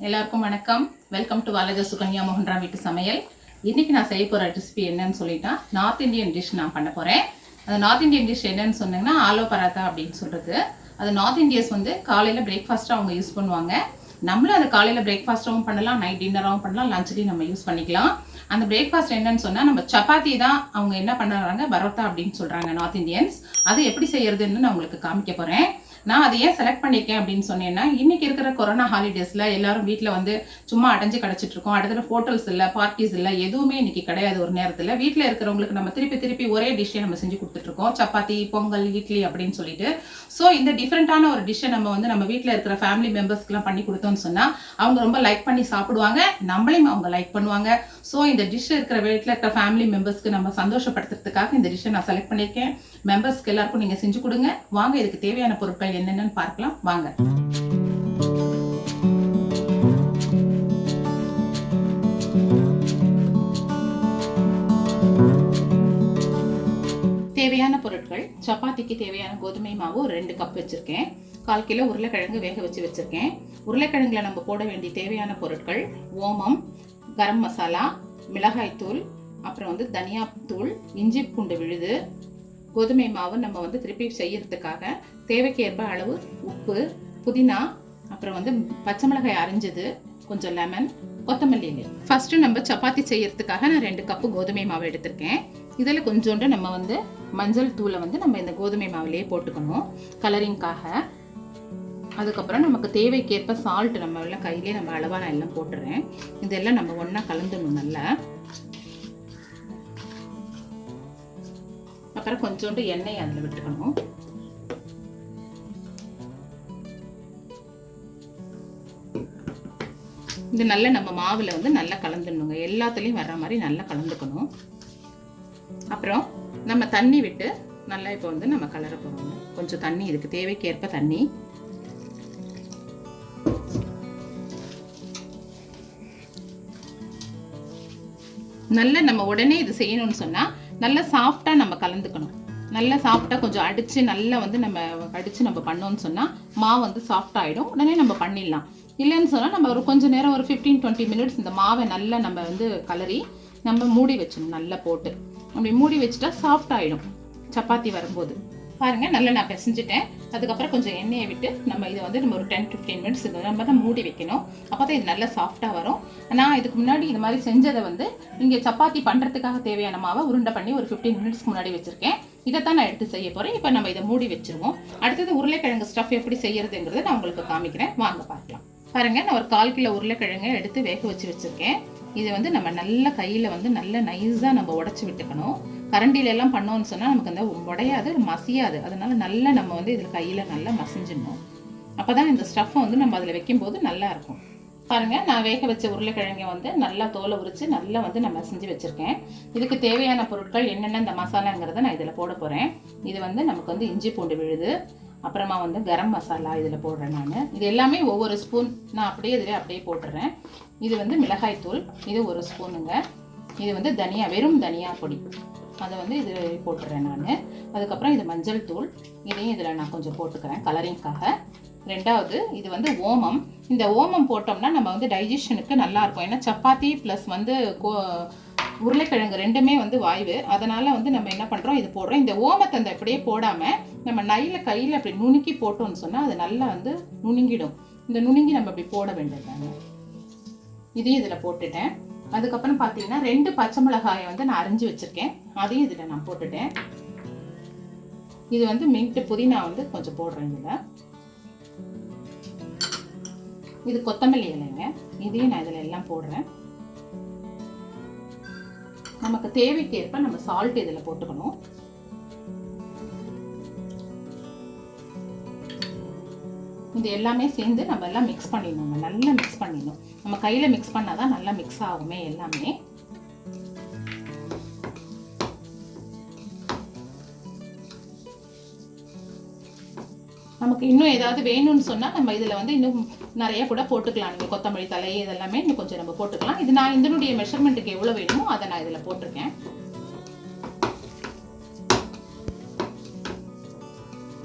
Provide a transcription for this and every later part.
எல்லாருக்கும் வணக்கம். Welcome to Suganya Mohanram வீட்டு சமையல். இன்னைக்கு நான் செய்ய போற ரெசிபி என்னன்னு சொல்லிட்டா நார்த் இந்தியன் டிஷ் நான் பண்ண போறேன். அந்த நார்த் இந்தியன் டிஷ் என்னன்னு சொன்னீங்கன்னா ஆலோ பராத்தா அப்படின்னு சொல்றது. அது நார்த் இந்தியன்ஸ் வந்து காலையில பிரேக்ஃபாஸ்டா அவங்க யூஸ் பண்ணுவாங்க. நம்மளும் அது காலையில பிரேக்ஃபாஸ்டாவும் பண்ணலாம், நைட் டின்னராகவும் பண்ணலாம், லஞ்சுலையும் நம்ம யூஸ் பண்ணிக்கலாம். அந்த பிரேக்ஃபாஸ்ட் என்னன்னு சொன்னா நம்ம சப்பாத்தி தான் அவங்க என்ன பண்ணுறாங்க பரோட்டா அப்படின்னு சொல்றாங்க நார்த் இந்தியன்ஸ். அது எப்படி செய்யறதுன்னு நான் உங்களுக்கு காமிக்க போறேன். நான் அதை ஏன் செலக்ட் பண்ணியிருக்கேன் அப்படின்னு சொன்னேன்னா இன்னைக்கு இருக்கிற கொரோனா ஹாலிடேஸில் எல்லாரும் வீட்டில் வந்து சும்மா அடைஞ்சு கிடச்சிட்டு இருக்கோம். அடுத்த ஹோட்டல்ஸ் இல்லை, பார்ட்டிஸ் இல்லை, எதுவுமே இன்னைக்கு கிடையாது. ஒரு நேரத்தில் வீட்டில் இருக்கிறவங்களுக்கு நம்ம திருப்பி ஒரே டிஷ்ஷை நம்ம செஞ்சு கொடுத்துட்ருக்கோம், சப்பாத்தி, பொங்கல், இட்லி அப்படின்னு சொல்லிட்டு. ஸோ இந்த டிஃப்ரெண்ட்டான ஒரு டிஷ்ஷை நம்ம வீட்டில் இருக்கிற ஃபேமிலி மெம்பர்ஸ்க்குலாம் பண்ணி கொடுத்தோம்னு சொன்னால் அவங்க ரொம்ப லைக் பண்ணி சாப்பிடுவாங்க, நம்மளையும் அவங்க லைக் பண்ணுவாங்க. ஸோ இந்த டிஷ் இருக்கிற வீட்டில் இருக்கிற ஃபேமிலி மெம்பர்ஸ்க்கு நம்ம சந்தோஷப்படுத்துறதுக்காக இந்த டிஷ்ஷை நான் செலக்ட் பண்ணியிருக்கேன். மெம்பர்ஸ்க்கு எல்லாருக்கும் நீங்கள் செஞ்சு கொடுங்க. வாங்க இதுக்கு தேவையான பொருட்கள் என்னென்னு பார்க்கலாம் வாங்க. தேவையான பொருட்கள்: சப்பாத்திக்கு தேவையான கோதுமை மாவு 2 கப் வச்சிருக்கேன். 1/4 கிலோ உருளைக்கிழங்கு வேக வச்சு வச்சிருக்கேன். உருளைக்கிழங்குல நம்ம போட வேண்டிய தேவையான பொருட்கள்: ஓமம், கரம் மசாலா, மிளகாய் தூள், அப்புறம் வந்து தனியா தூள், இஞ்சி பூண்டு விழுது, கோதுமை மாவு நம்ம வந்து திருப்பி செய்யறதுக்காக தேவைக்கேற்ப அளவு உப்பு, புதினா, அப்புறம் வந்து பச்சை மிளகாய் அரைஞ்சது, கொஞ்சம் லெமன், கொத்தமல்லி இலை. ஃபர்ஸ்ட் நம்ம சப்பாத்தி செய்யறதுக்காக நான் 2 கப்பு கோதுமை மாவு எடுத்திருக்கேன். இதில் கொஞ்சோண்டு நம்ம வந்து மஞ்சள் தூளை வந்து நம்ம இந்த கோதுமை மாவுலேயே போட்டுக்கணும் கலரிங்காக. அதுக்கப்புறம் நமக்கு தேவைக்கேற்ப சால்ட் நம்ம எல்லாம் கையிலே நம்ம அளவாக நான் எல்லாம் போட்டுறேன். இதெல்லாம் நம்ம ஒன்றா கலந்துடணும் நல்லா. அப்புறம் கொஞ்சோண்டு எண்ணெய் அதில் விட்டுக்கணும். இது நல்லா நம்ம மாவில் வந்து நல்லா கலந்துடணுங்க. எல்லாத்துலேயும் வர்ற மாதிரி நல்லா கலந்துக்கணும். அப்புறம் நம்ம தண்ணி விட்டு நல்லா இப்போ வந்து நம்ம கலர போகிறோம். கொஞ்சம் தண்ணி, இதுக்கு தேவைக்கேற்ப தண்ணி. நல்லா நம்ம உடனே இது செய்யணும்னு சொன்னால் நல்லா சாஃப்டாக நம்ம கலந்துக்கணும். நல்லா சாஃப்டாக கொஞ்சம் அடித்து நல்லா வந்து நம்ம பண்ணோம்னு சொன்னால் மாவு வந்து சாஃப்டாகிடும். உடனே நம்ம பண்ணிடலாம். இல்லைன்னு சொன்னால் நம்ம ஒரு கொஞ்சம் நேரம் ஒரு 15-20 மினிட்ஸ் இந்த மாவை நல்லா நம்ம வந்து கலரி நம்ம மூடி வச்சிடணும். நல்லா போட்டு அப்படி மூடி வச்சுட்டா சாஃப்ட் ஆகிடும் சப்பாத்தி வரும்போது. பாருங்கள், நல்லா நான் பிசைஞ்சிட்டேன். அதுக்கப்புறம் கொஞ்சம் எண்ணெயை விட்டு நம்ம இதை வந்து நம்ம ஒரு 10-15 மினிட்ஸ் நம்ம தான் மூடி வைக்கணும். அப்போ தான் இது நல்லா சாஃப்டாக வரும். நான் இதுக்கு முன்னாடி இது மாதிரி செஞ்சதை வந்து இங்கே சப்பாத்தி பண்ணுறதுக்காக தேவையான மாவை உருண்டை பண்ணி ஒரு 15 மினிட்ஸ்க்கு முன்னாடி வச்சுருக்கேன். இதைத்தான் நான் எடுத்து செய்ய போகிறேன். இப்போ நம்ம இதை மூடி வச்சுருவோம். அடுத்தது உருளைக்கிழங்கு ஸ்டஃப் எப்படி செய்யறதுங்கிறத நான் உங்களுக்கு காமிக்கிறேன். வாங்க பார்க்கலாம். பாருங்கள், நான் ஒரு 1/4 கிலோ உருளைக்கிழங்கை எடுத்து வேக வச்சுருக்கேன். இதை வந்து நம்ம நல்ல கையில் வந்து நல்லா நைஸாக நம்ம உடச்சி விட்டுக்கணும். கரண்டிலெல்லாம் பண்ணோம்னு சொன்னால் நமக்கு அந்த உடையாது, மசியாது. அதனால நல்லா நம்ம வந்து இதில் கையில் நல்லா மசிஞ்சிடணும். அப்போ தான் இந்த ஸ்டஃப்பை வந்து நம்ம அதில் வைக்கும்போது நல்லா இருக்கும். பாருங்கள், நான் வேக வச்ச உருளைக்கிழங்கை வந்து நல்லா தோலை உரித்து நல்லா வந்து நான் மசிஞ்சு வச்சுருக்கேன். இதுக்கு தேவையான பொருட்கள் என்னென்ன இந்த மசாலாங்கிறத நான் இதில் போட போகிறேன். இது வந்து நமக்கு வந்து இஞ்சி பூண்டு விழுது, அப்புறமா வந்து கரம் மசாலா இதில் போடுறேன் நான். இது எல்லாமே ஒவ்வொரு ஸ்பூன் நான் அப்படியே போட்டுறேன். இது வந்து மிளகாய் தூள், இது 1 ஸ்பூனுங்க. இது வந்து தனியா, வெறும் தனியா பொடி, அதை வந்து இது போட்டுறேன் நான். அதுக்கப்புறம் இது மஞ்சள் தூள், இதையும் இதில் நான் கொஞ்சம் போட்டுக்கிறேன் கலரிங்காக. 2வது இது வந்து ஓமம். இந்த ஓமம் போட்டோம்னா நம்ம வந்து டைஜஷனுக்கு நல்லாயிருக்கும். ஏன்னா சப்பாத்தி ப்ளஸ் வந்து உருளைக்கிழங்கு 2மே வந்து வாய்வு. அதனால் வந்து நம்ம என்ன பண்ணுறோம், இது போடுறோம். இந்த ஓமத்தை அந்த அப்படியே போடாமல் நம்ம கையில் அப்படி நுணுக்கி போட்டோம்னு சொன்னால் அது நல்லா வந்து நுணுங்கிடும். இந்த நுணுங்கி நம்ம அப்படி போட வேண்டியதாங்க. இதையும் இதில் போட்டுட்டேன். அதுக்கப்புறம் பார்த்தீங்கன்னா 2 பச்சை மிளகாயை வந்து நான் அரைஞ்சி வச்சுருக்கேன். அதையும் இதில் நான் போட்டுட்டேன். இது வந்து மின்ட்டு புதினா வந்து கொஞ்சம் போடுறேன் இதில். இது கொத்தமல்லி இலைங்க, இதையும் நான் இதில் எல்லாம் போடுறேன். நமக்கு தேவைக்கேற்ப நம்ம சால்ட் இதில் போட்டுக்கணும். இது எல்லாமே சேர்ந்து நம்ம எல்லாம் மிக்ஸ் பண்ணிடணும். நல்லா மிக்ஸ் பண்ணிடணும். நம்ம கையில் மிக்ஸ் பண்ணால் தான் நல்லா மிக்ஸ் ஆகுமே எல்லாமே. நமக்கு இன்னும் ஏதாவது வேணும்னு சொன்னால் நம்ம இதில் வந்து இன்னும் நிறைய கூட போட்டுக்கலாம். நீங்கள் கொத்தமல்லி தலை இதெல்லாமே இன்னும் கொஞ்சம் நம்ம போட்டுக்கலாம். இது நான் இதனுடைய மெஷர்மெண்ட்டுக்கு எவ்வளோ வேணுமோ அதை நான் இதில் போட்டிருக்கேன்.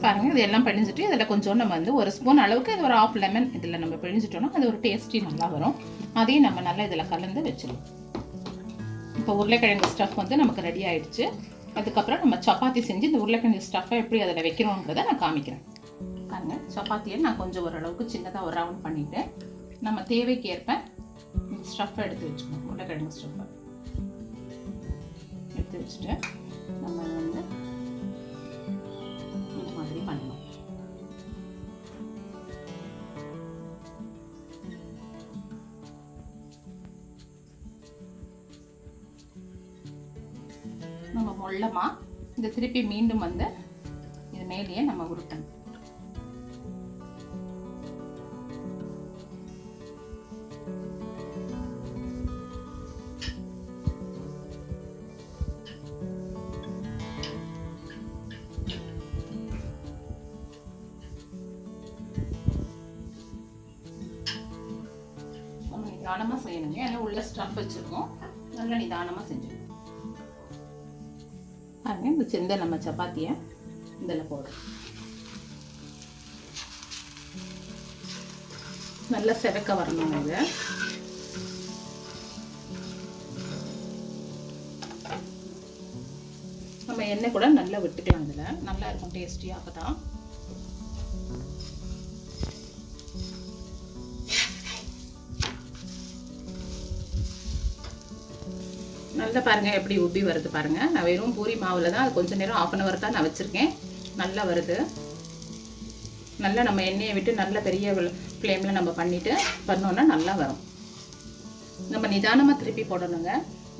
பாருங்கள் இது எல்லாம் பிழிஞ்சிட்டு இதில் கொஞ்சம் நம்ம வந்து ஒரு ஸ்பூன் அளவுக்கு இது ஒரு 1/2 லெமன் இதில் நம்ம பிழிஞ்சிட்டோம்னா அது ஒரு டேஸ்டி நல்லா வரும். அதையும் நம்ம நல்லா இதில் கலந்து வச்சிடலாம். இப்போ உருளைக்கிழங்கு ஸ்டஃப் வந்து நமக்கு ரெடி ஆகிடுச்சு. அதுக்கப்புறம் நம்ம சப்பாத்தி செஞ்சு இந்த உருளைக்கிழங்கு ஸ்டஃப்பை எப்படி அதில் வைக்கிறோங்கிறத நான் காமிக்கிறேன். பாருங்கள் சப்பாத்தியை நான் கொஞ்சம் ஓரளவுக்கு சின்னதாக ஒரு ரவுண்ட் பண்ணிவிட்டு நம்ம தேவைக்கு ஏற்ப ஸ்டஃப்பை எடுத்து வச்சுக்கணும். உருளைக்கிழங்கு ஸ்டஃப்பை எடுத்து வச்சுட்டு நம்ம வந்து இந்த மாதிரி பண்ணணும். நம்ம மொள்ளமா இந்த திருப்பி மீண்டும் வந்து இது மேலேயே நம்ம உருட்டணும். நம்ம நிதானமாக செய்யணுங்க. ஏன்னா உள்ள ஸ்டஃப் வச்சிருக்கோம். நல்லா நிதானமாக செஞ்சுக்கணும். பாருங்க இந்த செந்த நம்ம சப்பாத்தியை இதில் போடுறோம். நல்லா செவக்க வரணும். இது நம்ம எண்ணெய் கூட நல்லா விட்டுக்கலாம். இதில் நல்லா இருக்கும் டேஸ்டியாக. அப்போ தான் நல்லா பாருங்கள் எப்படி உப்பி வருது பாருங்கள். நான் வெறும் பூரி மாவில் தான் அது கொஞ்சம் நேரம் 1/2 hour தான் நான் வச்சுருக்கேன். நல்லா வருது. நல்லா நம்ம எண்ணெயை விட்டு நல்ல பெரிய ஃப்ளேமில் நம்ம பண்ணிவிட்டு பண்ணோன்னா நல்லா வரும். நம்ம நிதானமாக திருப்பி போடணுங்க.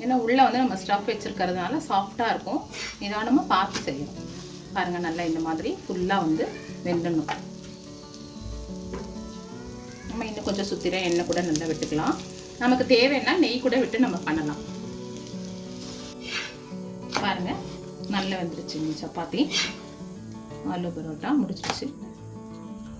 ஏன்னா உள்ளே வந்து நம்ம ஸ்டஃப் வச்சுருக்கிறதுனால சாஃப்டாக இருக்கும். நிதானமாக பார்த்து செய்யணும். பாருங்கள் நல்லா இந்த மாதிரி ஃபுல்லாக வந்து வெந்தணும். நம்ம இன்னும் கொஞ்சம் சுற்றிட எண்ணெய் கூட நல்லா விட்டுக்கலாம். நமக்கு தேவைன்னா நெய் கூட விட்டு நம்ம பண்ணலாம். பாருங்க நல்லா வந்துருச்சுங்க சப்பாத்தி. ஆலு பரோட்டா முடிஞ்சிருச்சு.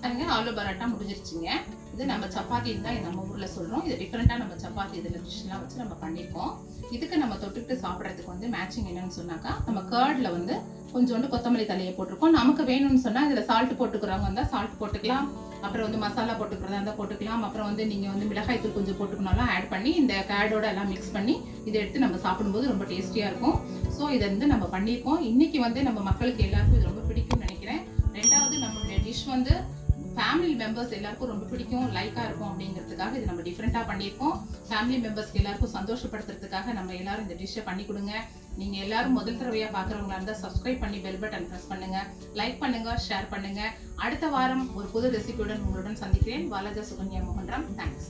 பாருங்க ஆலு பரோட்டா முடிஞ்சிருச்சுங்க. இது நம்ம சப்பாத்தி தான் நம்ம ஊரில் சொல்கிறோம். இது டிஃப்ரெண்ட்டாக நம்ம சப்பாத்தி இதில் டிஷ்லாம் வச்சு நம்ம பண்ணியிருக்கோம். இதுக்கு நம்ம தொட்டுக்கிட்டு சாப்பிட்றதுக்கு வந்து மேட்சிங் என்னன்னு சொன்னாக்கா நம்ம கர்டில் வந்து கொஞ்சோண்டு கொத்தமல்லி தலையை போட்டிருக்கோம். நமக்கு வேணும்னு சொன்னால் இதில் சால்ட் போட்டுக்கிறவங்க இருந்தால் சால்ட் போட்டுக்கலாம். அப்புறம் வந்து மசாலா போட்டுக்கிறதா இருந்தால் போட்டுக்கலாம். அப்புறம் வந்து நீங்கள் வந்து மிளகாய் தூள் கொஞ்சம் போட்டுக்கணும்னாலும் ஆட் பண்ணி இந்த கேடோட எல்லாம் மிக்ஸ் பண்ணி இதை எடுத்து நம்ம சாப்பிடும்போது ரொம்ப டேஸ்டியாக இருக்கும். ஸோ இதை வந்து நம்ம பண்ணியிருக்கோம். இன்றைக்கி வந்து நம்ம மக்களுக்கு எல்லாருக்கும் இது ரொம்ப பிடிக்கும்னு நினைக்கிறேன். ரெண்டாவது நம்மளுடைய டிஷ் வந்து ஃபேமிலி மெம்பர்ஸ் எல்லாருக்கும் ரொம்ப பிடிக்கும், லைக்காக இருக்கும் அப்படிங்கிறதுக்காக இது நம்ம டிஃப்ரெண்ட்டாக பண்ணியிருக்கோம். ஃபேமிலி மெம்பர்ஸ்க்கு எல்லாருக்கும் சந்தோஷப்படுத்துறதுக்காக நம்ம எல்லாரும் இந்த டிஷ்ஷை பண்ணி கொடுங்க. நீங்கள் எல்லாரும் முதல் தடவையாக பார்க்குறவங்களா இருந்தால் சப்ஸ்கிரைப் பண்ணி பெல் பட்டன் ப்ரெஸ் பண்ணுங்கள், லைக் பண்ணுங்கள், ஷேர் பண்ணுங்கள். அடுத்த வாரம் ஒரு புது ரெசிபியுடன் உங்களுடன் சந்திக்கிறேன். வாலாஜா சுகன்யா மோகன்ராம். தேங்க்ஸ்.